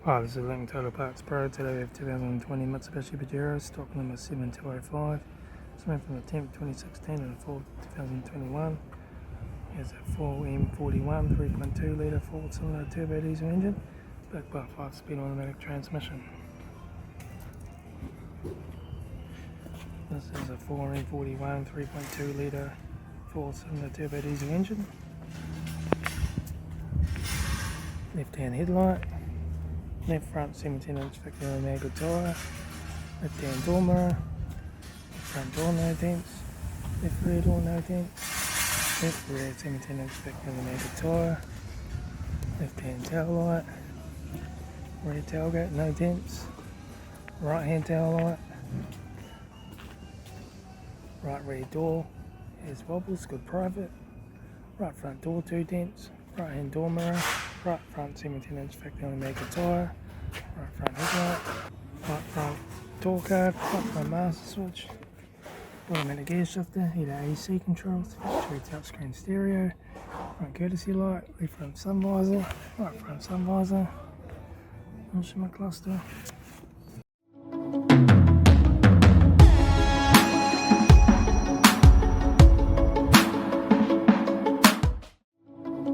Hi, this is Litre Total Parts Pro. Today we have 2020 Mitsubishi Pajero, stock number 7205. It's made from the 10th 2016 and the 4th 2021. Here's a 4M41 3.2 litre 4-cylinder turbo diesel engine, backed by a 5-speed automatic transmission. This is a 4M41 3.2 litre 4-cylinder turbo diesel engine. Left-hand headlight. Left front 17-inch victory maggot tyre, left hand door mirror, front door no dents, left rear door no dents, left rear 17-inch victory maggot tyre, left hand tail light, rear tailgate no dents, right hand tail light, right rear door has wobbles, good private, right front door 2 dents, right hand door mirror, right front 17-inch factory maggot tyre, right front headlight, right front door card, right front master switch, automatic gear shifter, heater AC controls, factory touchscreen stereo, front courtesy light, left front sun visor, right front sun visor, instrument cluster,